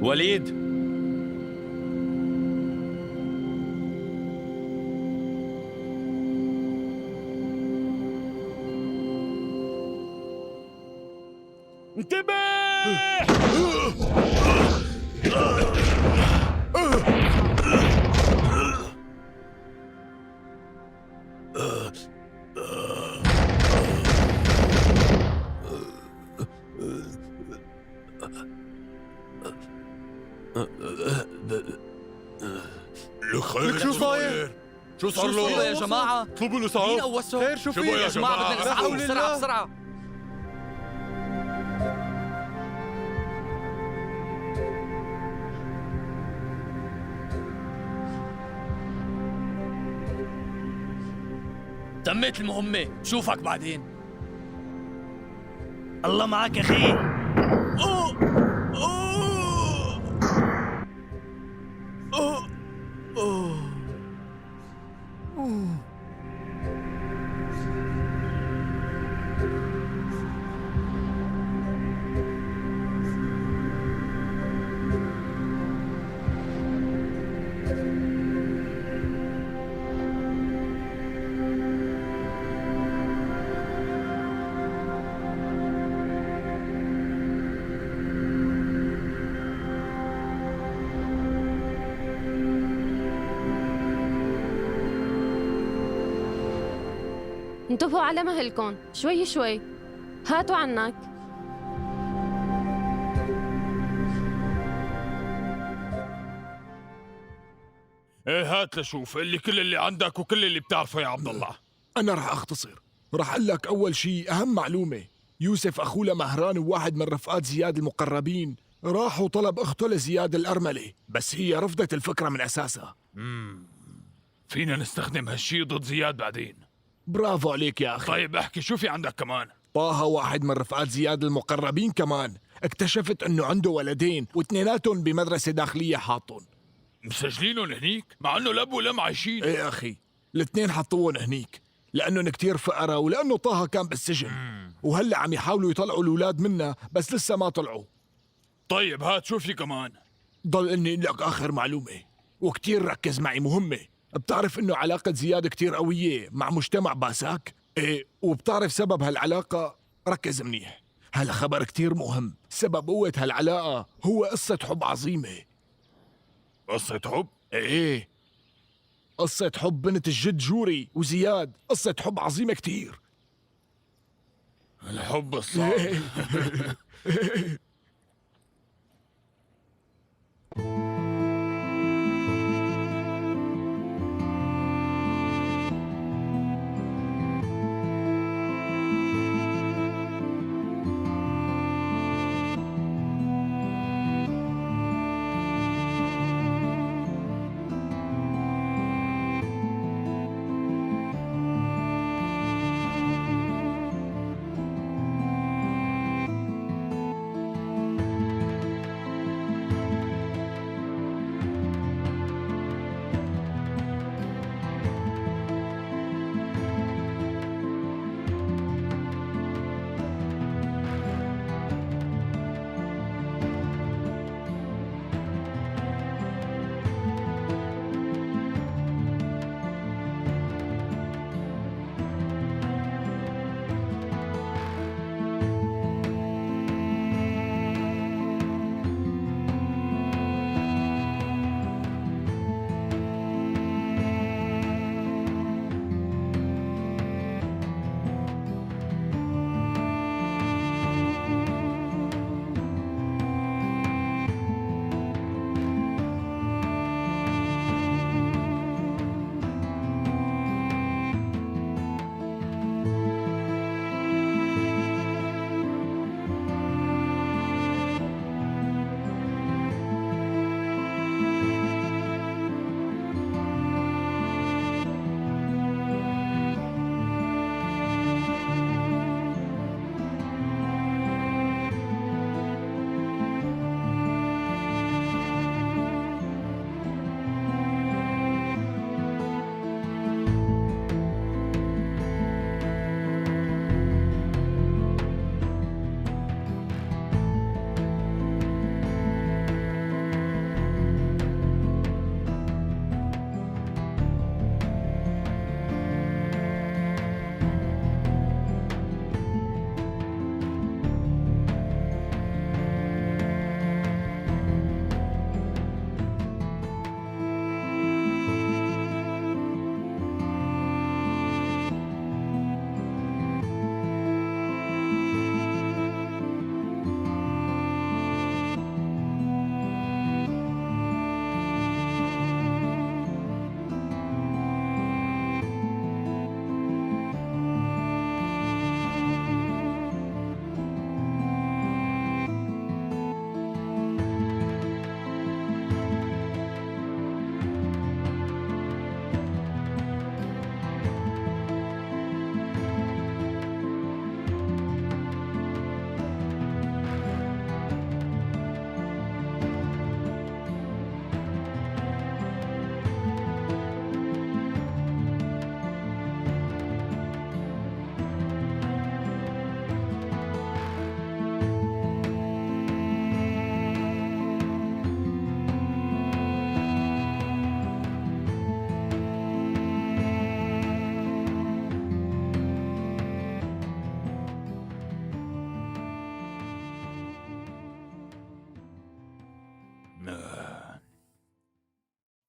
وليد، انتبه! الخير شو صاير؟ شو صار له؟ يا جماعة؟ اطلبوا له مين اسعاف. قوسه؟ خير شو شو في؟ بو يا جماعة بدنا جماعة؟ نسعى لا بسرعة حول بسرعة. تمت المهمة، شوفك بعدين. الله معك أخي. انتبهوا على مهلكم شوي شوي. هاتوا عنك. ايه هات لشوف كل اللي عندك وكل اللي بتعرفه يا عبد الله. أنا رح أختصر. رح أقول لك أول شيء أهم معلومة. يوسف أخوه لمهران وواحد من رفقات زياد المقربين راح وطلب أخته لزياد الأرملة، بس هي رفضت الفكرة من أساسها. فينا نستخدم هالشي ضد زياد بعدين. برافو عليك يا أخي. طيب احكي شو في عندك كمان؟ طه واحد من رفقات زياد المقربين كمان اكتشفت انه عنده ولدين واثنيناتهم بمدرسة داخلية حاطهم. مسجلينهم هنيك مع انه الاب والام عايشين. ايه يا اخي، الاثنين حطوهم هنيك لانهم كتير فقرا ولانه طه كان بالسجن. وهلا عم يحاولوا يطلعوا الاولاد منا بس لسه ما طلعوا. طيب هات شو في كمان؟ ضل اني اقول لك اخر معلومة وكتير ركز معي مهمة. بتعرف انه علاقة زياد كتير قوية مع مجتمع باساك؟ ايه، وبتعرف سبب هالعلاقة؟ ركز منيح، هلا خبر كتير مهم. سبب قوة هالعلاقة هو قصة حب عظيمة. قصة حب؟ ايه، قصة حب بنت الجد جوري وزياد، قصة حب عظيمة كتير. الحب الصعب.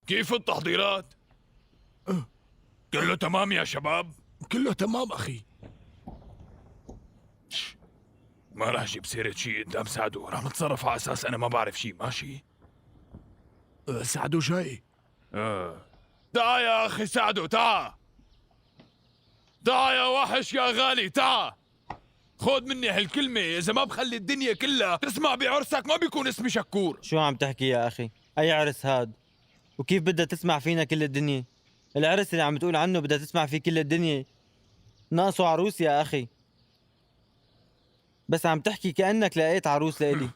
كيف التحضيرات؟ كله تمام يا شباب؟ كله تمام أخي. ما راح اجيب سيرة شي قدام سعدو، راح نتصرف على اساس انا ما بعرف شي، ماشي؟ سعدو جاي. تعا يا اخي سعدو، تعا تعا يا وحش يا غالي، تعا خود مني هالكلمة، إذا ما بخلي الدنيا كلها تسمع بعرسك ما بيكون اسمي شكور. شو عم تحكي يا أخي؟ أي عرس هاد؟ وكيف بدها تسمع فينا كل الدنيا؟ العرس اللي عم تقول عنه بدها تسمع فيه كل الدنيا، ناقصه عروس يا أخي. بس عم تحكي كأنك لقيت عروس لإلي.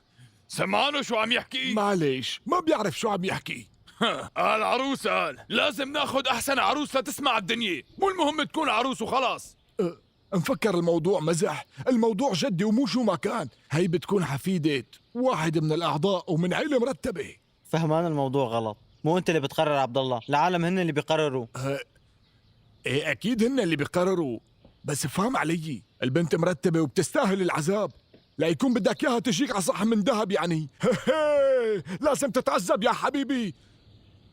سمعانه شو عم يحكي؟ معليش ما بيعرف شو عم يحكي. قال عروس، قال لازم ناخد أحسن عروس لتسمع الدنيا، مو المهم تكون عروس وخلاص. مفكر الموضوع مزح؟ الموضوع جدي ومو شو ما كان. هي بتكون حفيدة واحد من الأعضاء ومن عيلة مرتبة. فهمان الموضوع غلط، مو أنت اللي بتقرر عبد الله، العالم هن اللي بيقرروا. ايه أكيد هن اللي بيقرروا، بس فهم علي، البنت مرتبة وبتستاهل العذاب. لا يكون بدك إياها تجيك على صحن من ذهب يعني. لازم تتعذب يا حبيبي.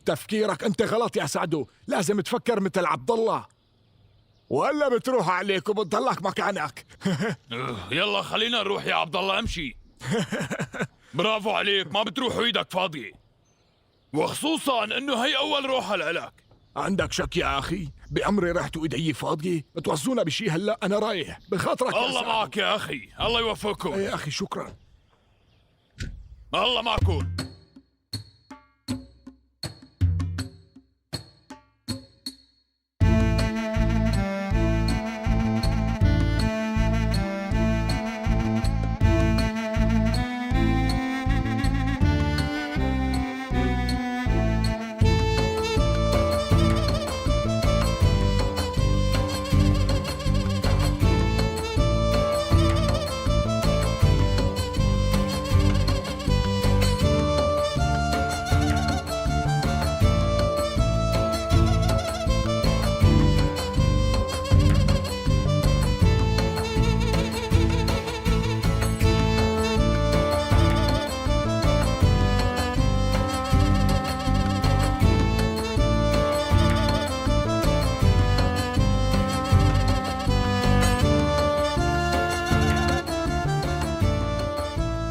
تفكيرك أنت غلط يا سعدو، لازم تفكر مثل عبد الله، ولا بتروح عليك وبتضلك مكانك. يلا خلينا نروح يا عبد الله، امشي. برافو عليك، ما بتروح وايدك فاضية، وخصوصا انه هي اول روحة لإلك. عندك شك يا أخي؟ بأمري رحت وإيدي فاضية؟ توصونا بشي هلا، أنا رايح بخاطرك. الله معك يا أخي، الله يوفقكم. يا أخي شكرا. الله معكم.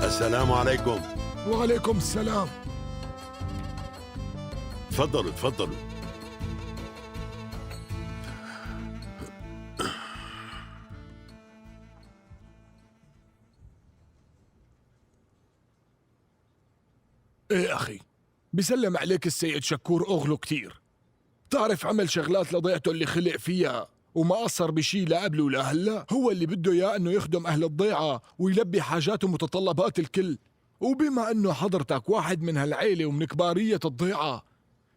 السلام عليكم. وعليكم السلام. تفضلوا تفضلوا. ايه أخي، بسلم عليك السيد شكور أغلو كتير. بتعرف عمل شغلات لضيعته اللي خلق فيها وما قصر بشي لا قبل ولا هلا. هو اللي بده إياه إنه يخدم أهل الضيعة ويلبي حاجات ومتطلبات الكل. وبما إنه حضرتك واحد من هالعيلة ومن كبارية الضيعة،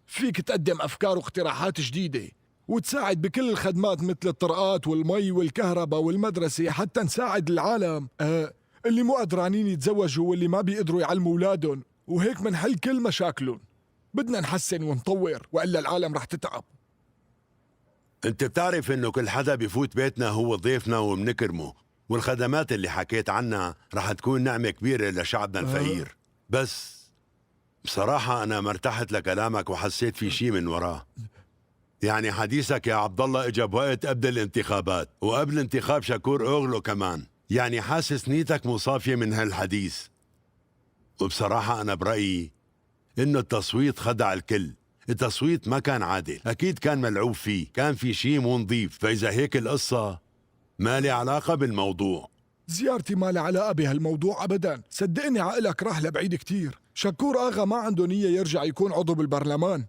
فيك تقدم أفكار واقتراحات جديدة وتساعد بكل الخدمات مثل الطرقات والمي والكهرباء والمدرسة، حتى نساعد العالم اللي مو قدرانين يتزوجوا واللي ما بيقدروا يعلموا أولادهم، وهيك منحل كل مشاكلهم. بدنا نحسن ونطور وإلا العالم رح تتعب. انت بتعرف انه كل حدا بفوت بيتنا هو ضيفنا وبنكرمه، والخدمات اللي حكيت عنها رح تكون نعمة كبيرة لشعبنا الفقير. بس بصراحة أنا ما ارتحت لكلامك وحسيت في شي من وراه. يعني حديثك يا عبد الله اجى بوقت قبل الانتخابات وقبل انتخاب شكور أوغلو كمان، يعني حاسس نيتك مصافية من هالحديث. وبصراحة أنا برأيي إنه التصويت خدع الكل. التصويت ما كان عادل، أكيد كان ملعوب فيه، كان في شي مو نظيف. فإذا هيك القصة ما لي علاقة بالموضوع. زيارتي ما لها علاقة بهالموضوع أبدا، صدقني عقلك راح لبعيد كتير. شكور آغا ما عنده نية يرجع يكون عضو بالبرلمان،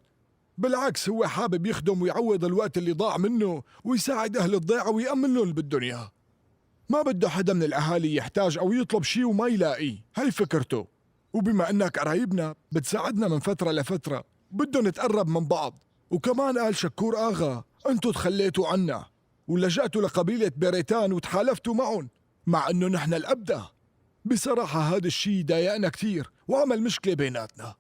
بالعكس هو حابب يخدم ويعوض الوقت اللي ضاع منه ويساعد أهل الضيعة ويأمن لهم اللي بدهم إياه. ما بده حدا من الأهالي يحتاج أو يطلب شي وما يلاقيه، هي فكرته. وبما أنك قرايبنا بتساعدنا من فترة لفترة، بده نتقرب من بعض. وكمان قال شكور آغا أنتو تخليتوا عنا ولجأتوا لقبيلة بيريتان وتحالفتوا معهم، مع أنه نحن الأبدأ. بصراحة هذا الشي ضايقنا كتير وعمل مشكلة بيناتنا.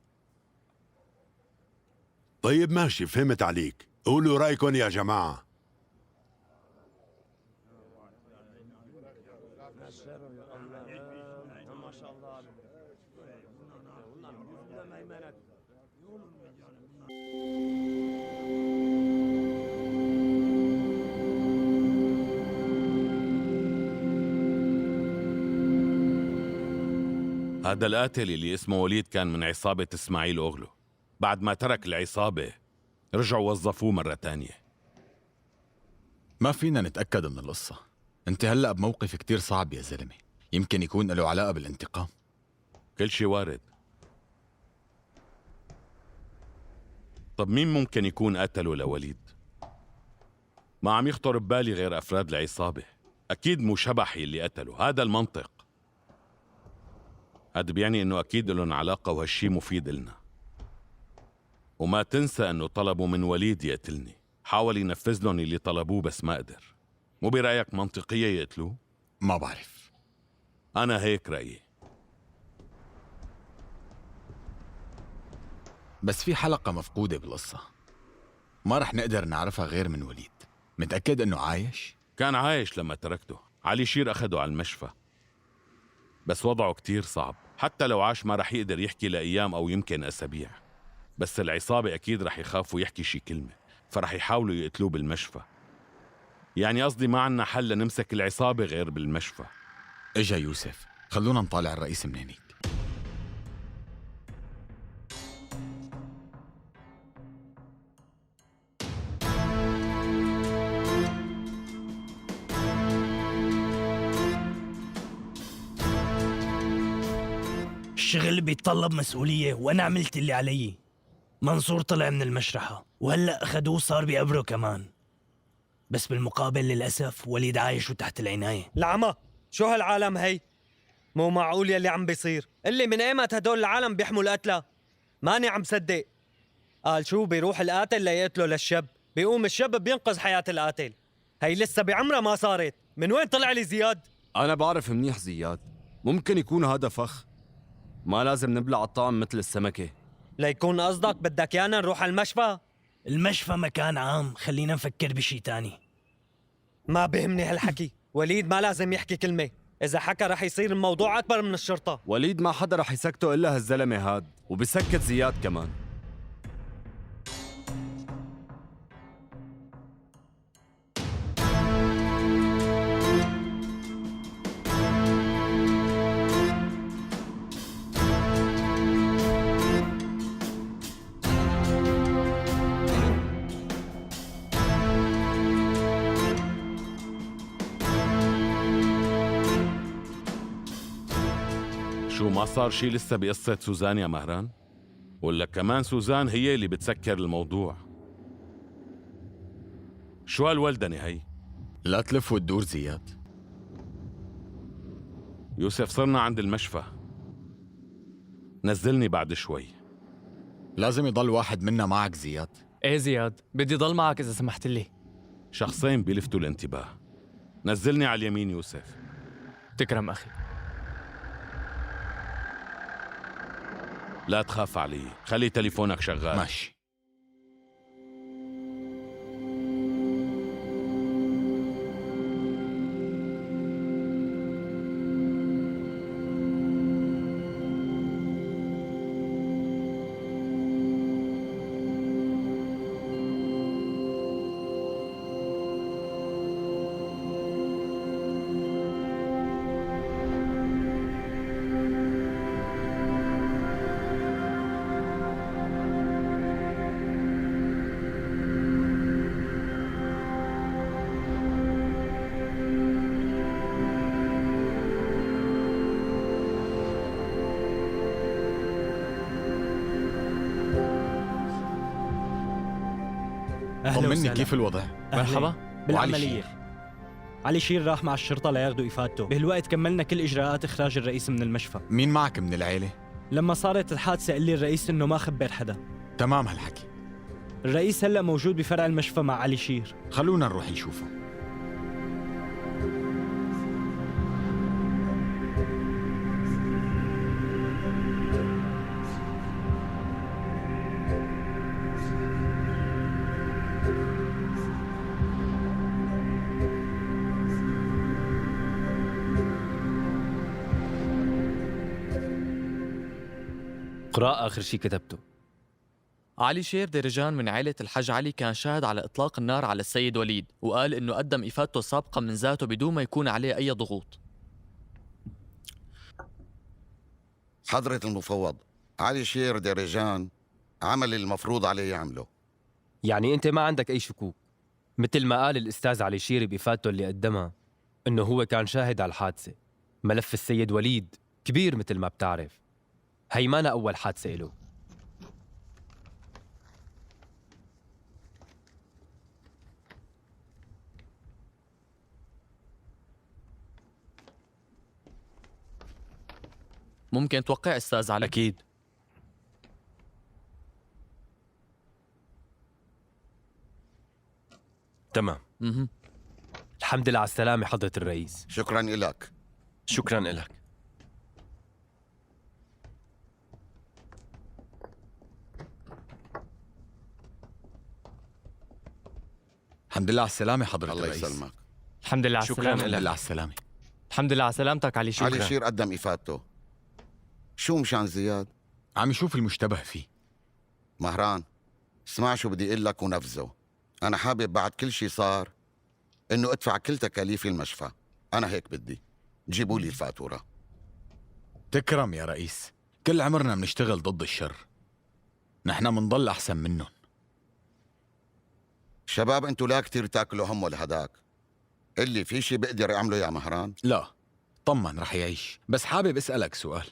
طيب ماشي، فهمت عليك. قولوا رأيكم يا جماعة. هذا القاتل اللي اسمه وليد كان من عصابة إسماعيل أغلو. بعد ما ترك العصابة رجعوا وظفوه مرة تانية. ما فينا نتأكد من القصة. انت هلأ بموقف كتير صعب يا زلمة، يمكن يكون له علاقة بالانتقام. كل شي وارد. طب مين ممكن يكون قتله لوليد؟ ما عم يخطر ببالي غير أفراد العصابة. أكيد مو شبحي اللي قتله، هذا المنطق. هذا بيعني إنه أكيد لهم علاقة وهالشي مفيد إلنا. وما تنسى إنه طلبوا من وليد يقتلني، حاول ينفذ لهم اللي طلبوه بس ما قدر. مو برأيك منطقية يقتلوه؟ ما بعرف، أنا هيك رأيي. بس في حلقة مفقودة بالقصة، ما رح نقدر نعرفها غير من وليد. متأكد إنه عايش؟ كان عايش لما تركته. علي شير أخده على المشفى، بس وضعه كتير صعب. حتى لو عاش ما رح يقدر يحكي لأيام أو يمكن أسابيع. بس العصابة أكيد رح يخافوا يحكي شي كلمة، فرح يحاولوا يقتلوه بالمشفى. يعني قصدي ما عنا حل لنمسك العصابة غير بالمشفى. إجا يوسف، خلونا نطالع الرئيس من هنيك. الشغل بيتطلب مسؤولية وأنا عملت اللي علي. منصور طلع من المشرحة وهلأ أخدوه صار بيقبره كمان، بس بالمقابل للأسف وليد عايش وتحت العناية. العمى شو هالعالم هي؟ مو معقول يلي عم بيصير. اللي من ايمت هدول العالم بيحموا القتلى؟ ماني عم صدق. قال شو بيروح القاتل ليقتله للشاب، بيقوم الشاب بينقذ حياة القاتل. هي لسه بعمرها ما صارت. من وين طلع لي زياد؟ أنا بعرف منيح زياد، ممكن يكون هذا فخ. ما لازم نبلع الطعم مثل السمكة. ليكون قصدك بدك يانا نروح على المشفى؟ المشفى مكان عام، خلينا نفكر بشي تاني. ما بيهمني هالحكي. وليد ما لازم يحكي كلمة، إذا حكى رح يصير الموضوع أكبر من الشرطة. وليد ما حدا رح يسكته إلا هالزلمة هاد، وبسكت زياد كمان. شو ما صار شي لسه بقصة سوزان يا مهران؟ ولا كمان سوزان هي اللي بتسكر الموضوع؟ شو هالولدنة هي؟ لا تلف وتدور زياد. يوسف صرنا عند المشفى، نزلني بعد شوي. لازم يضل واحد منا معك زياد. ايه زياد، بدي ضل معك إذا سمحت لي. شخصين بيلفتوا الانتباه. نزلني على اليمين يوسف. تكرم أخي. لا تخاف علي، خلي تليفونك شغال. ماشي. طمني كيف الوضع؟ مرحبا. بالعملية علي شير راح مع الشرطة لياخدوا إفادته. بهالوقت كملنا كل إجراءات إخراج الرئيس من المشفى. مين معك من العيلة؟ لما صارت الحادثة قال لي الرئيس إنه ما خبر حدا. تمام هالحكي. الرئيس هلأ موجود بفرع المشفى مع علي شير. خلونا نروح نشوفه. اقرأ آخر شي كتبته. علي شير ديرجان من عائلة الحاج علي كان شاهد على إطلاق النار على السيد وليد، وقال إنه قدم إفادته السابقة من ذاته بدون ما يكون عليه أي ضغوط. حضرة المفوض، علي شير ديريجان عمل المفروض عليه يعمله. يعني أنت ما عندك أي شكوك؟ مثل ما قال الأستاذ علي شيري بإفادته اللي قدمها إنه هو كان شاهد على الحادثة. ملف السيد وليد كبير مثل ما بتعرف، هي مانا أول حادثة إله. ممكن توقع أستاذ علي؟ أكيد. تمام. الحمد لله على السلامة حضرة الرئيس. شكرا لك. شكرا لك. الحمد لله على السلامة حضرة الله الرئيس. يسلمك. الحمد لله على شكرا السلامة. الحمد لله على السلامة. الحمد لله على سلامتك علي شير. علي شير قدم إفادته. شو مشان زياد؟ عم يشوف المشتبه فيه. مهران، اسمع شو بدي اقول لك ونفذه. انا حابب بعد كل شي صار انه ادفع كل تكاليف المشفى. انا هيك بدي. جيبوا لي الفاتوره. تكرم يا رئيس، كل عمرنا بنشتغل ضد الشر، نحن منضل احسن منهم. شباب انتوا لا كتير تاكلوا همه لهداك. اللي في شي بقدر اعمله يا مهران؟ لا طمن رح يعيش، بس حابب اسألك سؤال،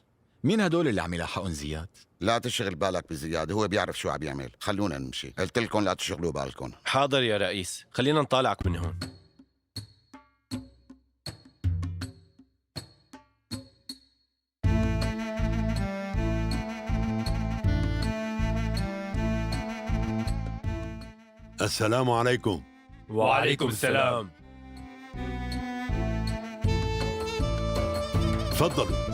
مين هدول اللي عم يلاحقون زياد؟ لا تشغل بالك بزياد، هو بيعرف شو عم يعمل. خلونا نمشي، قلت لكم لا تشغلوا بالكم. حاضر يا رئيس، خلينا نطالعك من هون. السلام عليكم. وعليكم السلام. تفضلوا.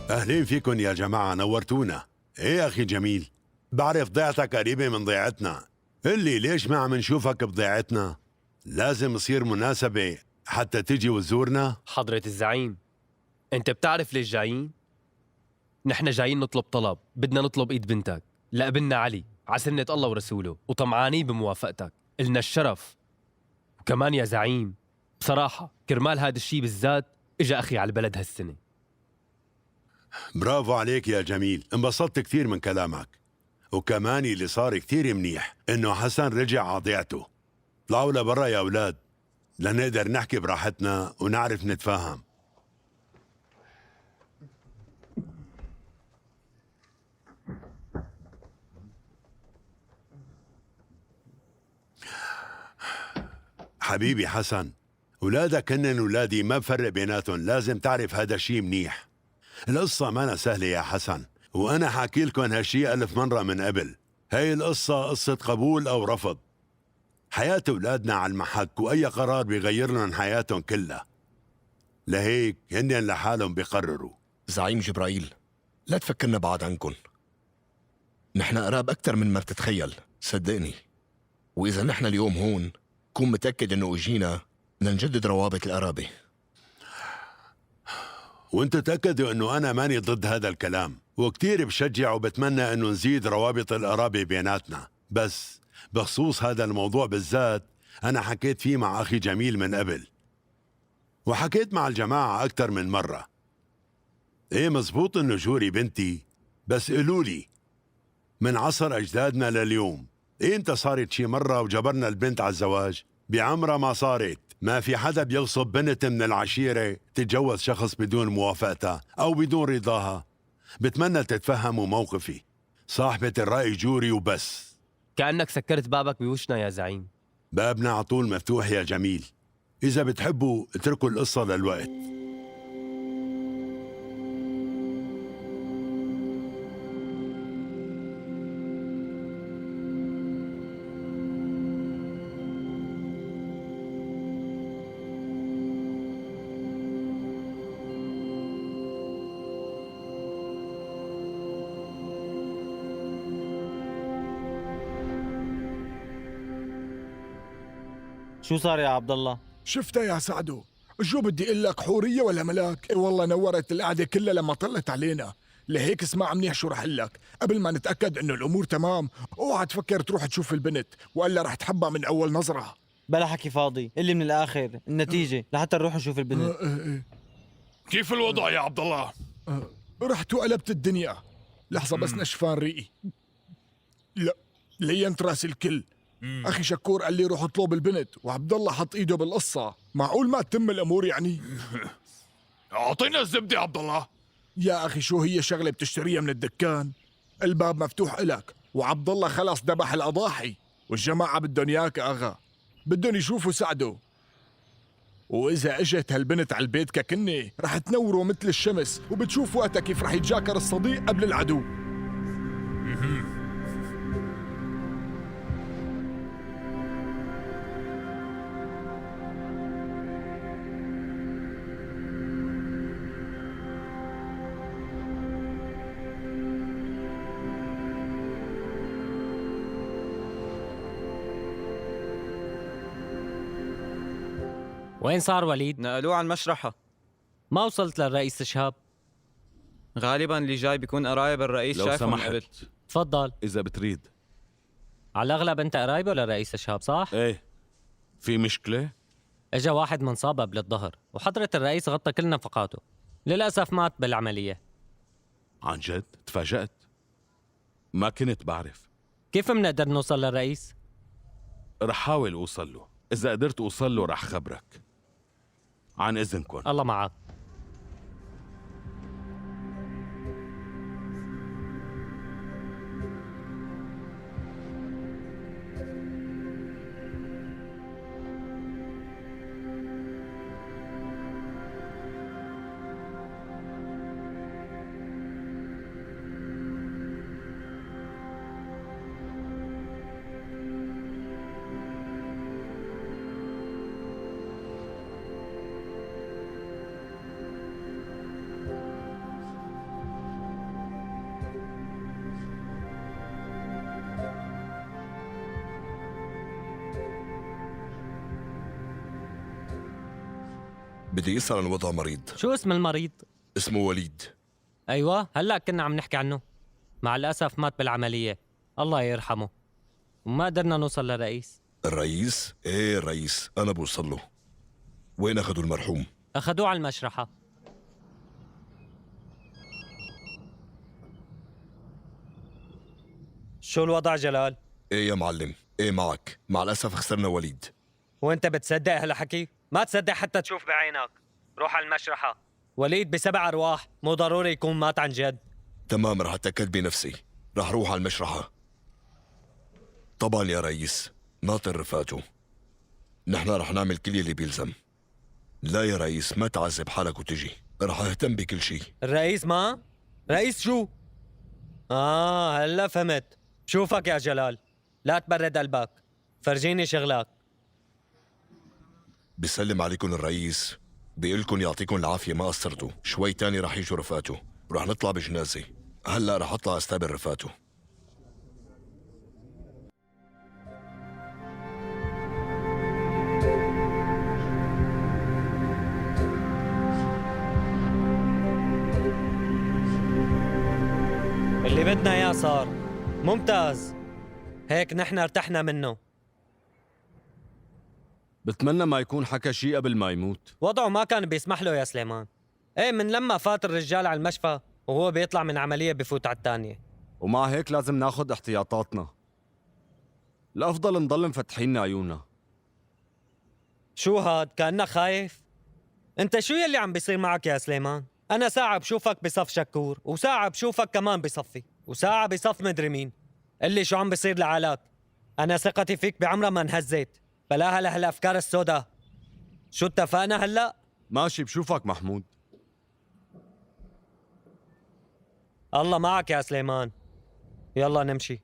أهلين فيكم يا جماعة، نورتونا. إيه أخي جميل، بعرف ضيعتك قريبة من ضيعتنا. قلي ليش ما عم نشوفك بضيعتنا؟ لازم يصير مناسبة حتى تيجي وتزورنا. حضرة الزعيم، أنت بتعرف ليش جايين؟ نحن جايين نطلب طلب، بدنا نطلب إيد بنتك لابننا علي على سنة الله ورسوله، وطمعانين بموافقتك. إلنا الشرف. وكمان يا زعيم، بصراحة كرمال هذا الشيء بالذات إجا أخي على البلد هالسنة. برافو عليك يا جميل، انبسطت كثير من كلامك. وكمان اللي صار كثير منيح إنه حسن رجع على ضيعته. طلعوا لبرا يا أولاد لنقدر نحكي براحتنا ونعرف نتفاهم. حبيبي حسن، ولادك هنن ولادي، ما بفرق بيناتهم، لازم تعرف هذا الشيء منيح. القصة مانا سهلة يا حسن، وأنا حاكي لكم هالشي 1000 مرة من قبل. هاي القصة قصة قبول أو رفض. حياة أولادنا على المحك، وأي قرار بيغير لهم حياتهم كلها. لهيك هنن لحالهم بيقرروا. زعيم جبرائيل، لا تفكرنا بعاد عنكن. نحن قراب أكثر من ما بتتخيل، صدقني. وإذا نحن اليوم هون، كون متأكد إنه إجينا لنجدد روابط القرابة. وانتوا تأكدوا انه انا ماني ضد هذا الكلام، وكتير بشجع وبتمنى انه نزيد روابط القرابة بيناتنا. بس بخصوص هذا الموضوع بالذات انا حكيت فيه مع اخي جميل من قبل، وحكيت مع الجماعة اكتر من مرة. ايه مزبوط انه جوري بنتي، بس قولولي من عصر اجدادنا لليوم امتى صارت شي مرة وجبرنا البنت على الزواج؟ بعمرها ما صارت. ما في حدا بيغصب بنت من العشيرة تتجوز شخص بدون موافقتها أو بدون رضاها. بتمنى تتفهموا موقفي. صاحبة الرأي جوري وبس. كأنك سكرت بابك بوشنا يا زعيم. بابنا على طول مفتوح يا جميل. إذا بتحبوا اتركوا القصة للوقت. شو صار يا عبد الله؟ شفتها يا سعدو؟ شو بدي اقول لك، حوريه ولا ملاك؟ اي والله نورت القعده كلها لما طلت علينا. لهيك اسمع منيح شو رح لك، قبل ما نتاكد انه الامور تمام اوعى تفكر تروح تشوف البنت، والا رح تحبها من اول نظره. بلا حكي فاضي، اللي من الاخر النتيجه لحتى نروح نشوف البنت. كيف الوضع يا عبد الله؟ رحت وقلبت الدنيا. لحظة بس نشفان ريقي. لا لينت راس الكل. أخي شكور قال لي روح اطلب البنت، وعبد الله حط إيده بالقصة. معقول ما تتم الأمور يعني؟ أعطينا الزبدة يا عبد الله. يا أخي شو هي شغلة بتشتريها من الدكان؟ الباب مفتوح إلك، وعبد الله خلص ذبح الأضاحي، والجماعة بدهم إياك أغا، بدهم يشوفوا سعده. وإذا إجت هالبنت على البيت ككني رح تنوره مثل الشمس، وبتشوف وقتها كيف رح يتجاكر الصديق قبل العدو. وين صار وليد؟ نقلوه على المشرحة. ما وصلت للرئيس شهاب. غالبا اللي جاي بيكون قرايب الرئيس. لو شايفهم سمحت. قبل. تفضل. إذا بتريد. على الاغلب انت قرايبه للرئيس شهاب صح؟ إيه، في مشكلة؟ اجا واحد منصاب قبل الظهر وحضرة الرئيس غطى كل نفقاته، للاسف مات بالعمليه. عن جد؟ تفاجأت. ما كنت بعرف. كيف بنقدر نوصل للرئيس؟ رح حاول أوصل له، إذا قدرت أوصل له رح خبرك. عن إذنكم. الله معك. بدي أسأل عن وضع مريض. شو اسم المريض؟ اسمه وليد. ايوه هلا كنا عم نحكي عنه. مع الاسف مات بالعمليه، الله يرحمه. وما قدرنا نوصل للرئيس. الرئيس؟ ايه الرئيس، أنا بوصل له. وين أخذوا المرحوم؟ اخذوه على المشرحه. شو الوضع جلال؟ ايه يا معلم، ايه معك. مع الأسف خسرنا وليد. وانت بتصدق هالحكي؟ ما تصدق حتى تشوف بعينك. روح على المشرحة. وليد ب7 أرواح، مو ضروري يكون مات عن جد. تمام، رح أتأكد بنفسي. رح روح على المشرحة. طبعا يا رئيس، ناطر رفاته. نحن رح نعمل كل اللي بيلزم. لا يا رئيس، ما تعذب حالك وتجي. رح أهتم بكل شيء. الرئيس ما؟ رئيس شو؟ هلا فهمت. شوفك يا جلال، لا تبرد قلبك. فرجيني شغلك. بيسلم عليكم الرئيس، بيقلكن يعطيكم العافية ما قصرتوا. شوي تاني رح يجوا رفاته، ورح نطلع بجنازة. هلا رح أطلع استقبل رفاته. اللي بدنا اياه صار. ممتاز، هيك نحن ارتحنا منه. بتمنى ما يكون حكى شيء قبل ما يموت. وضعه ما كان بيسمح له يا سليمان. ايه، من لما فات الرجال على المشفى وهو بيطلع من عملية بفوت على الثانية. ومع هيك لازم ناخد احتياطاتنا. الأفضل نضل مفتحين عيوننا. شو هاد؟ كأنك خايف؟ انت شو يلي عم بيصير معك يا سليمان؟ أنا ساعة بشوفك بصف شكور، وساعة بشوفك كمان بصفي، وساعة بصف مدري مين. اللي شو عم بيصير لعلاك؟ أنا ثقتي فيك بعمرها ما انهزت، بلاها لهالأفكار السوداء. شو اتفقنا هلأ؟ ماشي، بشوفك محمود. الله معك يا سليمان. يلا نمشي.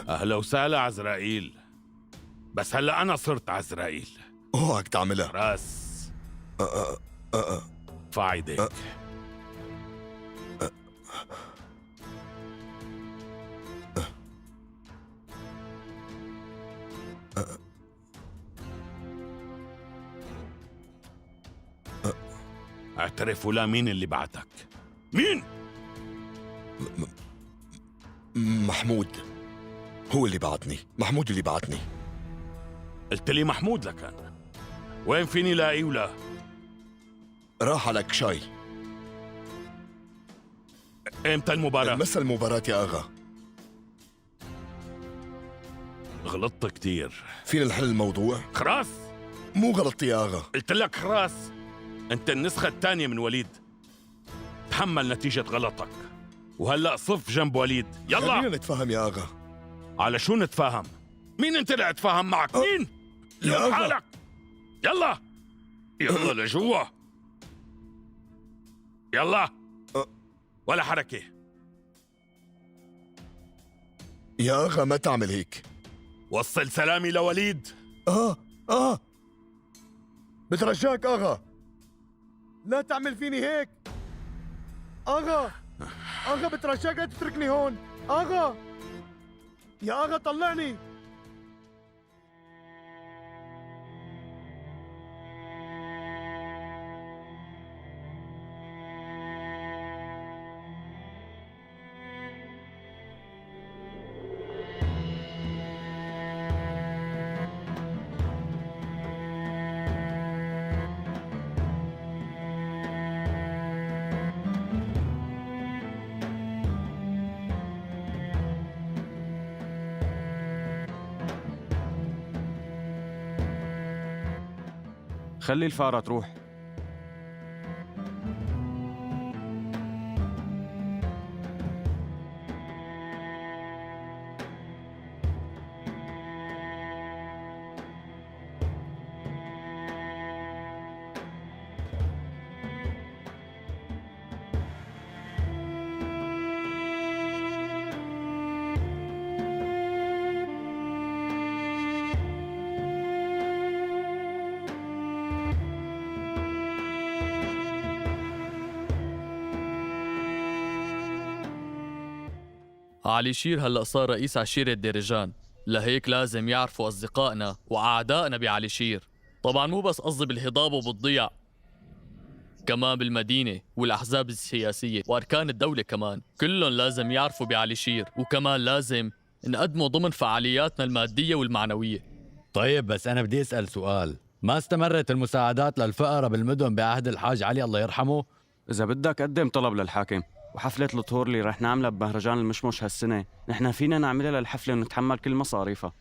أهلا وسهلا عزرائيل. بس هلا أنا صرت عزرائيل. اوعك تعملها. راس ارفع ايديك. اعترف ولا مين اللي بعتك؟ مين؟ محمود هو اللي بعتني. محمود اللي بعتني. قلت لي محمود لكان. وين فيني لاقيه ولا؟ راح على كشاي. امتى المباراة؟ مسا المباراة يا اغا. غلطت كتير. فينا نحل الموضوع؟ خلاص مو غلطتي يا اغا. قلت لك خلاص. انت النسخة الثانية من وليد. تحمل نتيجة غلطك. وهلأ صف جنب وليد. يلا خلينا نتفاهم يا اغا. على شو نتفاهم؟ مين انت اللي اتفاهم معك؟ مين؟ يا أغا. حالك. يلا يلا لجوا. يلا ولا حركة. يا اغا ما تعمل هيك. وصل سلامي لوليد. بترجاك اغا لا تعمل فيني هيك. اغا بترجاك لا تتركني هون. اغا يا اغا طلعني. خلي الفارة تروح. علي شير هلأ صار رئيس عشيرة ديرجان، لهيك لازم يعرفوا أصدقائنا وأعدائنا بعلي شير. طبعا مو بس قصدي بالهضاب وبالضياع، كمان بالمدينة والأحزاب السياسية وأركان الدولة كمان، كلهم لازم يعرفوا بعلي شير، وكمان لازم نقدمه ضمن فعالياتنا المادية والمعنوية. طيب بس أنا بدي أسأل سؤال، ما استمرت المساعدات للفقراء بالمدن بعهد الحاج علي الله يرحمه؟ إذا بدك قدم طلب للحاكم، وحفلة الطهور اللي رح نعملها بمهرجان المشمش هالسنة نحن فينا نعملها للحفلة ونتحمل كل مصاريفها.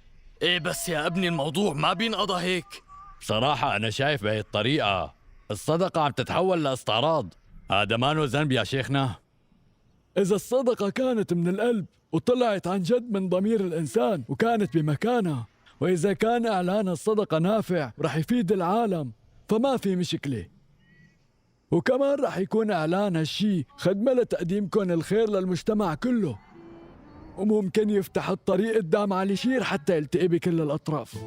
ايه بس يا ابني الموضوع ما بينقضى هيك. بصراحة أنا شايف بهي الطريقة الصدقة عم تتحول لاستعراض. هذا ما له ذنب يا شيخنا. إذا الصدقة كانت من القلب وطلعت عن جد من ضمير الإنسان وكانت بمكانها، وإذا كان إعلان الصدقة نافع ورح يفيد العالم فما في مشكلة، وكمان رح يكون إعلان هالشي خدمة لتقديمكم الخير للمجتمع كله، وممكن يفتح الطريق قدام علي شير حتى يلتقي بكل الأطراف.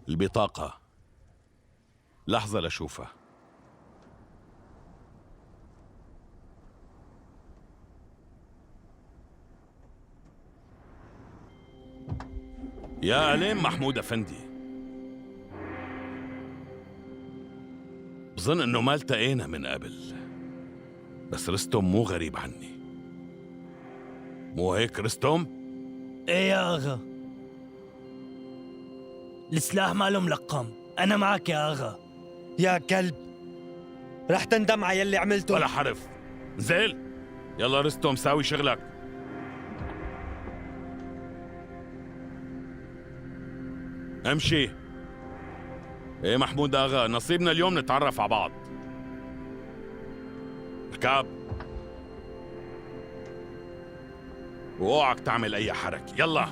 البطاقة لحظة لشوفها. يا أليم محمود أفندي، بظن إنه ما التقينا من قبل، بس رستم مو غريب عني، مو هيك رستم؟ ايه يا اغا، السلاح ماله ملقم، انا معك يا اغا. يا كلب، رح تندم على يلي عملته. ولا حرف، نزل يلا رستم ساوي شغلك. امشي. ايه محمود اغا، نصيبنا اليوم نتعرف على بعض. اركب واوعك تعمل اي حركة، يلا.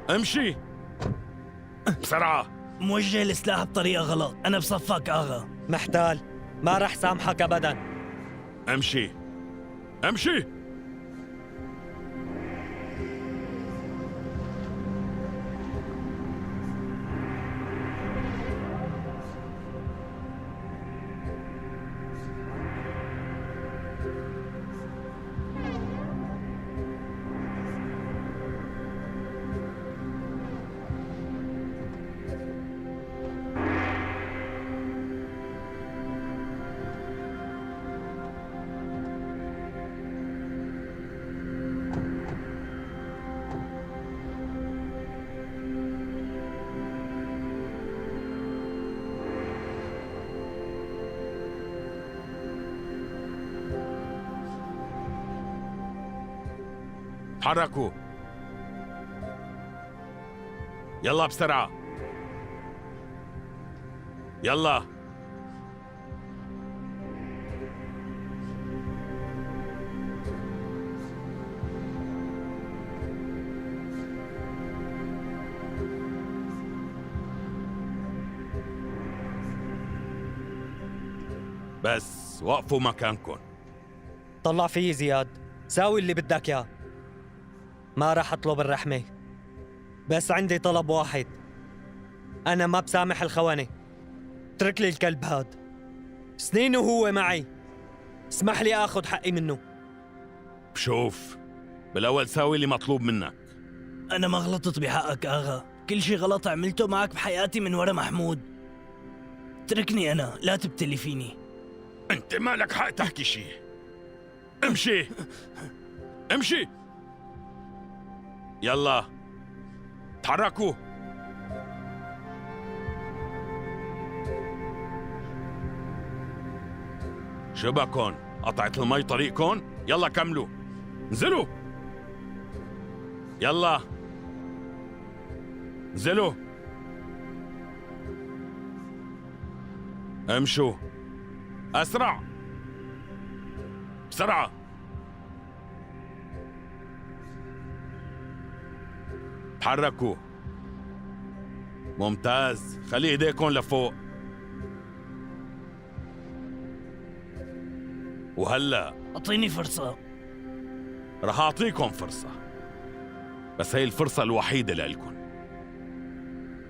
امشي بسرعة. موجه السلاح بطريقة غلط، انا بصفك اغا. محتال، ما رح سامحك ابدا. امشي امشي. تحركوا يلا بسرعة، يلا. بس وقفوا مكانكم. طلع فيي زياد، ساوي اللي بدك اياه. ما راح اطلب الرحمة، بس عندي طلب واحد. أنا ما بسامح الخونة. اترك لي الكلب هاد، سنين وهو معي، اسمح لي آخذ حقي منه. بشوف، بالأول ساوي اللي مطلوب منك. انا ما غلطت بحقك اغا، كل شي غلط عملته معك بحياتي من ورا محمود. اتركني انا، لا تبتلي فيني. انت مالك حق تحكي شي. امشي امشي، يلا تحركوا. شبكون قطعت المي طريقكم، يلا كملوا، انزلوا يلا انزلوا، امشوا اسرع بسرعة. تحركوا. ممتاز، خلي ايديكم لفوق. وهلا اعطيني فرصة. رح اعطيكم فرصة، بس هي الفرصة الوحيدة لإلكم.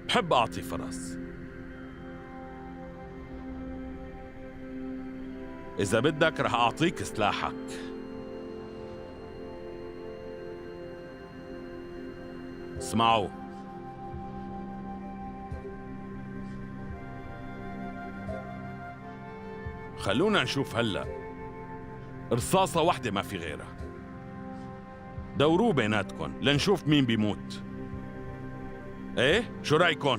بحب اعطي فرص. إذا بدك رح اعطيك سلاحك. اسمعوا، خلونا نشوف هلا. رصاصة واحدة ما في غيرها. دوروه بيناتكم لنشوف مين بيموت. ايه شو رايكم؟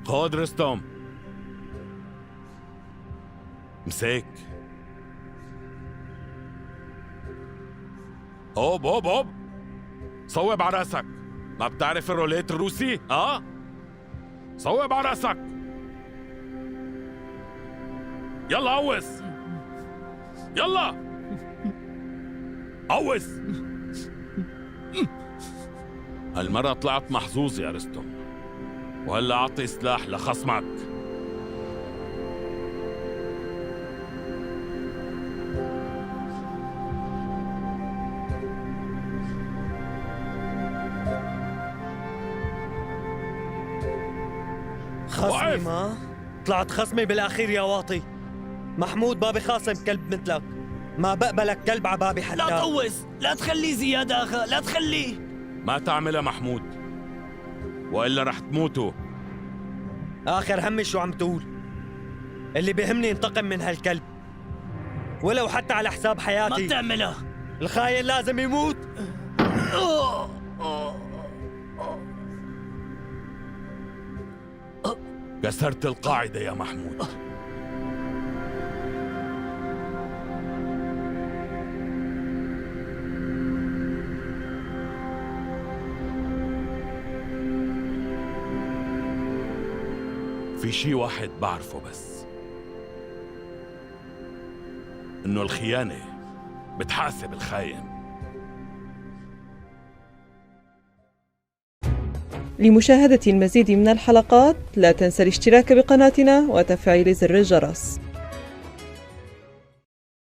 خود رستم، مسك. هوب هوب هوب، صوب على راسك. ما بتعرف الروليت الروسي؟ صوب على راسك. يلا قوس، يلا قوس. هالمرة طلعت محظوظ يا رستم. وهلا أعطي سلاح لخصمك. خصمي ما طلعت خصمي بالاخير يا واطي. محمود بابي خاصم كلب مثلك، ما بقبلك كلب عبابي حتى. لا تقوس، لا تخليه زياد اخا، لا تخليه. ما تعملها محمود وإلا رح تموتوا. اخر همي شو عم تقول؟ اللي بيهمني انتقم من هالكلب، ولو حتى على حساب حياتي. ما بتعملها. الخاين لازم يموت. كسرت القاعدة يا محمود. في شي واحد بعرفه بس، إنه الخيانة بتحاسب الخاين. لمشاهدة المزيد من الحلقات لا تنسى الاشتراك بقناتنا وتفعيل زر الجرس.